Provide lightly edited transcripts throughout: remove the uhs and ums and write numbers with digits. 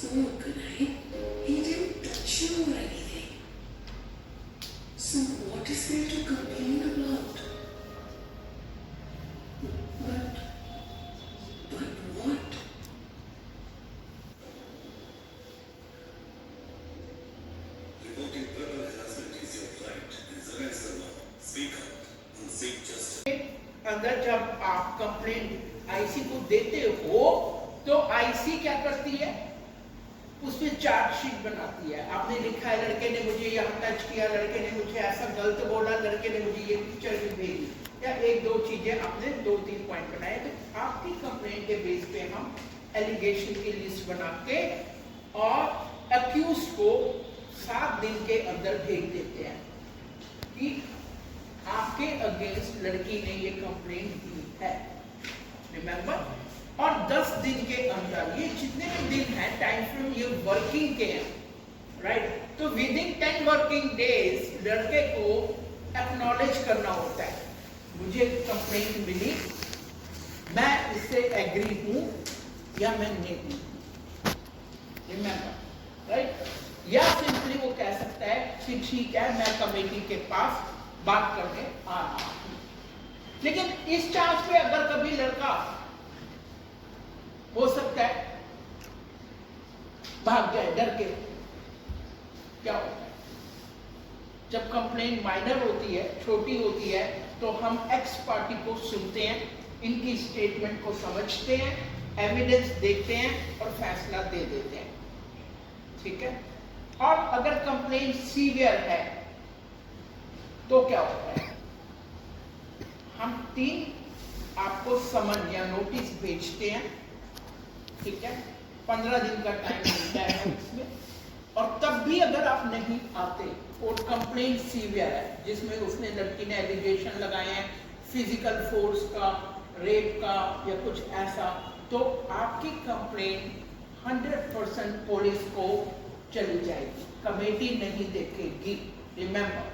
spoke, right? He didn't touch you or anything. So what is there to complain about? But what? Reporting verbal harassment is your right. It is against the law. Speak out and seek justice. अगर जब आप complaint IC को देते हो तो IC क्या करती है, उसमें चार्जशीट बनाती है। आपने लिखा है लड़के ने मुझे यहाँ टच किया, लड़के ने मुझे ऐसा गलत बोला, लड़के ने मुझे ये पिक्चर भी भेजी, या एक दो चीजें आपने 2-3 पॉइंट बनाए, तो आपकी कंप्लेंट के बेस पे हम एलिगेशन की लिस्ट बना के और अक्यूज को 7 दिन के अंदर भेज देते हैं कि आपके अगेंस्ट लड़की ने ये कंप्लेंट दी है। रिमेंबर, और 10 दिन के अंदर, ये जितने भी दिन है टाइम फ्रेम ये वर्किंग के हैं, राइट? तो विद इन 10 वर्किंग डेज लड़के को एक्नॉलेज करना होता है, मुझे कंप्लेंट मिली, मैं इससे एग्री हूं या मैं नहीं हूं। Remember, right? या सिंपली वो कह सकता है कि ठीक है, मैं कमेटी के पास बात करके आ रहा हूं। लेकिन इस चांस पे अगर कभी लड़का हो सकता है भाग जाए डर के, क्या होता है जब कंप्लेंट माइनर होती है, छोटी होती है, तो हम एक्स पार्टी को सुनते हैं, इनकी स्टेटमेंट को समझते हैं, एविडेंस देखते हैं और फैसला दे देते हैं, ठीक है? और अगर कंप्लेंट सीवियर है तो क्या होता है, हम 3 आपको समन या नोटिस भेजते हैं, ठीक है? 15 दिन का टाइम मिलता है इसमें, और तब भी अगर आप नहीं आते और कंप्लेंट सीवियर है, जिसमें उसने लड़की ने एलिगेशन लगाए हैं फिजिकल फोर्स का, रेप का या कुछ ऐसा, तो आपकी कंप्लेंट 100% पुलिस को चली जाएगी, कमेटी नहीं देखेगी। Remember,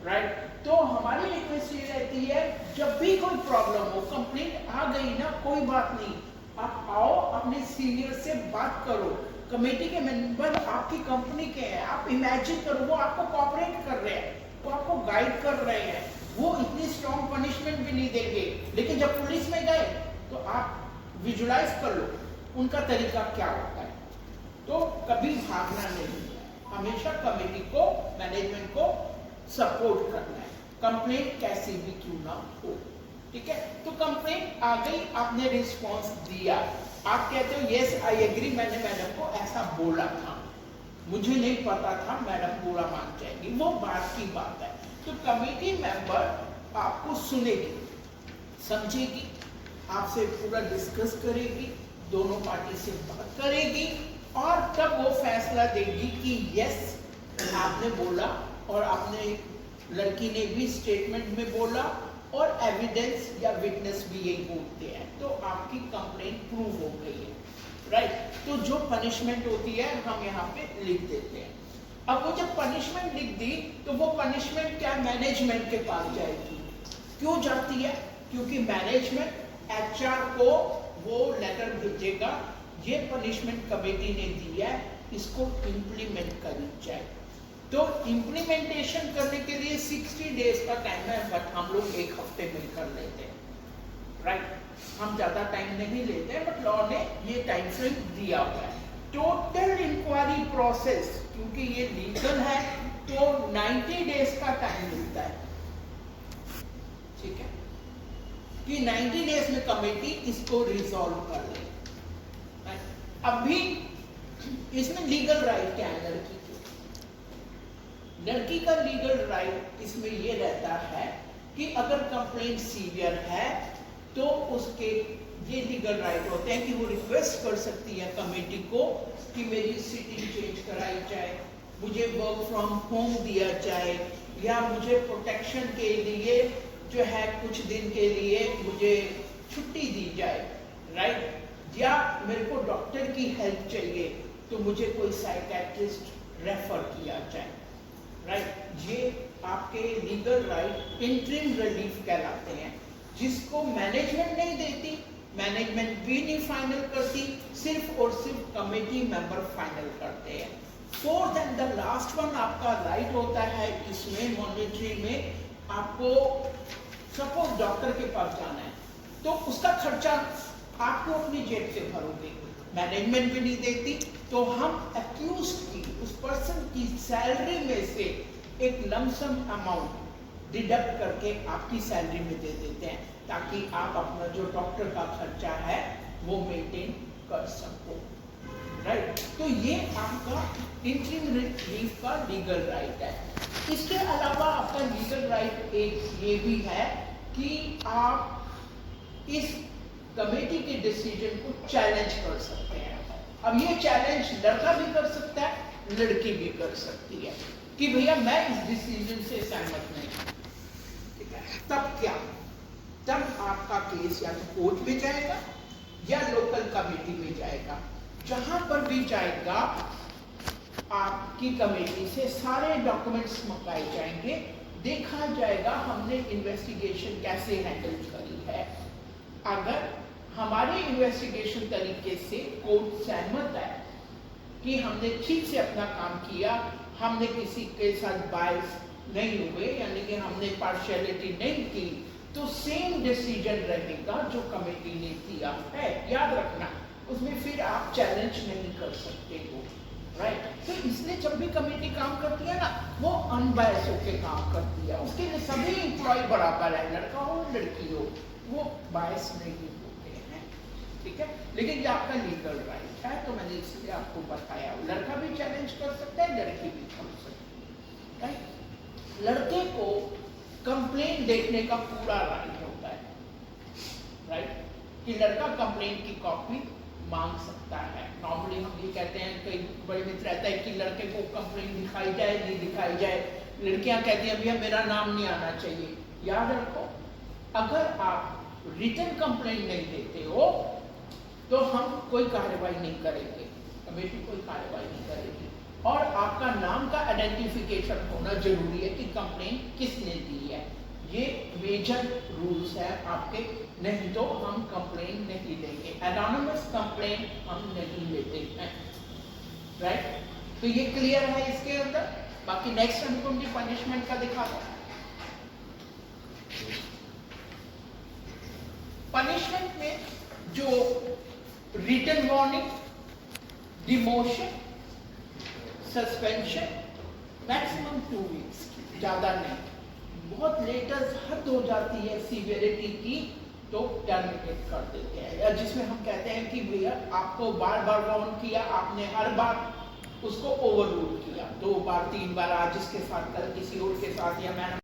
right? तो हमारी रिक्वेस्ट ये रहती है, जब भी कोई प्रॉब्लम हो, कंप्लेंट आ गई ना, कोई बात नहीं, आप आओ, अपने सीनियर से बात करो, कमेटी के मेंबर आपकी कंपनी के हैं, आप इमेजिन करो वो आपको कोऑपरेट कर रहे हैं, वो आपको गाइड कर रहे हैं, वो इतनी स्ट्रॉन्ग पनिशमेंट भी नहीं देंगे, लेकिन जब पुलिस में गए तो आप विजुलाइज कर लो उनका तरीका क्या होता है। तो कभी भागना नहीं है, हमेशा कमेटी को, मैनेजमेंट को सपोर्ट करना है, कंप्लेंट कैसी भी क्यों ना हो, ठीक है? तो कंप्लेंट आ गई, आपने रिस्पॉन्स दिया, आप कहते हो यस आई एग्री, मैंने मैडम को ऐसा बोला था, मुझे नहीं पता था, मैडम बुरा मान जाएगी, वो बात की बात है। तो कमेटी मेंबर आपको सुनेगी, समझेगी, आपसे पूरा डिस्कस करेगी, दोनों पार्टी से बात करेगी, और तब वो फैसला देगी कि यस आपने बोला, और आपने, लड़की ने भी स्टेटमेंट में बोला, और एविडेंस या विटनेस भी यही बोलते हैं, तो आपकी कंप्लेंट प्रूव हो गई है, राइट? तो जो पनिशमेंट होती है हम यहाँ पे लिख देते हैं। अब वो जब पनिशमेंट लिख दी, तो वो पनिशमेंट क्या मैनेजमेंट के पास जाएगी। क्यों जाती है? क्योंकि मैनेजमेंट एचआर को वो लेटर भेजेगा, ये पनिशमेंट कमेटी ने दी है, इसको इम्प्लीमेंट करी जाए। तो इम्प्लीमेंटेशन करने के लिए 60 डेज का टाइम है, बट हम लोग 1 हफ्ते में कर लेते हैं, राइट? हम ज्यादा टाइम नहीं लेते, बट लॉ ने ये टाइम फ्रेम दिया हुआ है। टोटल इंक्वायरी प्रोसेस, क्योंकि ये लीगल है, तो 90 डेज का टाइम मिलता है, ठीक है? कि 90 डेज में कमेटी इसको रिजॉल्व कर ले। अभी इसमें लीगल राइट क्या है लड़की की? लड़की का लीगल राइट इसमें ये रहता है कि अगर कंप्लेंट सीवियर है तो उसके ये लीगल राइट होते हैं कि वो रिक्वेस्ट कर सकती है कमेटी को कि मेरी सिटिंग चेंज कराई जाए, मुझे वर्क फ्रॉम होम दिया जाए, या मुझे प्रोटेक्शन के लिए जो है कुछ दिन के लिए मुझे छुट्टी दी जाए, राइट? या मेरे को डॉक्टर की हेल्प चाहिए तो मुझे कोई साइकियाट्रिस्ट रेफर किया जाए, राइट? ये आपके लीगल राइट इंटरिम रिलीफ कहलाते हैं, जिसको मैनेजमेंट नहीं देती, मैनेजमेंट भी नहीं फाइनल करती, सिर्फ और सिर्फ कमेटी मेंबर फाइनल करते हैं। Fourth and the last one आपका राइट होता है इसमें मॉनिटरी में, आपको सपोज डॉक्टर के पास जाना है तो उसका खर्चा आपको अपनी जेब से भरोगे, मैनेजमेंट भी नहीं देती, तो हम एक्यूज की उस पर्सन की सैलरी में से एक लमसम अमाउंट डिडक्ट करके आपकी सैलरी में दे देते हैं, ताकि आप अपना जो डॉक्टर का खर्चा है वो मेंटेन कर सको, राइट। तो ये आपका इंटरिम रिलीफ का लीगल राइट है। इसके अलावा आपका लीगल राइट एक ये भी है कि आप इस कमेटी के डिसीजन को चैलेंज कर सकते हैं। अब ये चैलेंज लड़का भी कर सकता है, लड़की भी कर सकती है कि भैया मैं इस डिसीजन से सहमत नहीं हूं, ठीक है। तब क्या, तब आपका केस या तो कोर्ट में जाएगा या लोकल कमेटी में जाएगा। जहां पर भी जाएगा आपकी कमेटी से सारे डॉक्यूमेंट्स मंगाए जाएंगे, देखा जाएगा हमने इन्वेस्टिगेशन कैसे हैंडल करी है। अगर हमारे इन्वेस्टिगेशन तरीके से कोर्ट सहमत है कि हमने ठीक से अपना काम किया, हमने किसी के साथ बायस नहीं हुए, यानी कि हमने पार्शियलिटी नहीं की, तो सेम डिसीजन रहेगा जो कमेटी ने दिया है। याद रखना, उसमें फिर आप चैलेंज नहीं कर सकते हो, राइट। तो इसलिए जब भी कमेटी काम करती है ना, वो अनबायस होकर काम करती है, उसके लिए सभी एम्प्लॉय बराबर है, लड़का हो लड़की हो, वो बायस नहीं होते हैं, ठीक है। लेकिन ये आपका लीगल राइट है, तो मैंने इसलिए आपको बताया, लड़का भी चैलेंज कर सकता है, लड़की भी कर सकती है, राइट। लड़के को कंप्लेंट देखने का पूरा राइट होता है, राइट, कि लड़का कंप्लेंट की कॉपी मांग सकता है। नॉर्मली हम ये कहते हैं, कई बड़े मित्र रहता है कि लड़के को कंप्लेंट दिखाई जाए नहीं दिखाई जाए, लड़कियां कहती हैं भैया मेरा नाम नहीं आना चाहिए। याद रखो, अगर आप रिटन कंप्लेंट नहीं देते हो तो हम कोई कार्रवाई नहीं करेंगे, कमेटी कोई कार्रवाई नहीं करेगी, और आपका नाम का आइडेंटिफिकेशन होना जरूरी है कि कंप्लेंट किसने दी है। ये मेजर रूल्स है आपके, नहीं तो हम कंप्लेंट नहीं लेंगे, एनोनिमस कंप्लेंट हम नहीं लेते हैं, राइट। तो ये क्लियर है इसके अंदर। बाकी नेक्स्ट हमको उनकी पनिशमेंट का दिखा दो। पनिशमेंट में जो written warning, demotion, suspension, maximum 2 weeks, ज्यादा नहीं। बहुत लेटेस्ट हद हो जाती है सीवियरिटी की तो टर्मिनेट कर देते हैं, या जिसमें हम कहते हैं कि भैया आपको बार बार वार्न किया, आपने हर बार उसको ओवररूल किया, 2 बार 3 बार, आज इसके साथ कल किसी और के साथ, या मैंने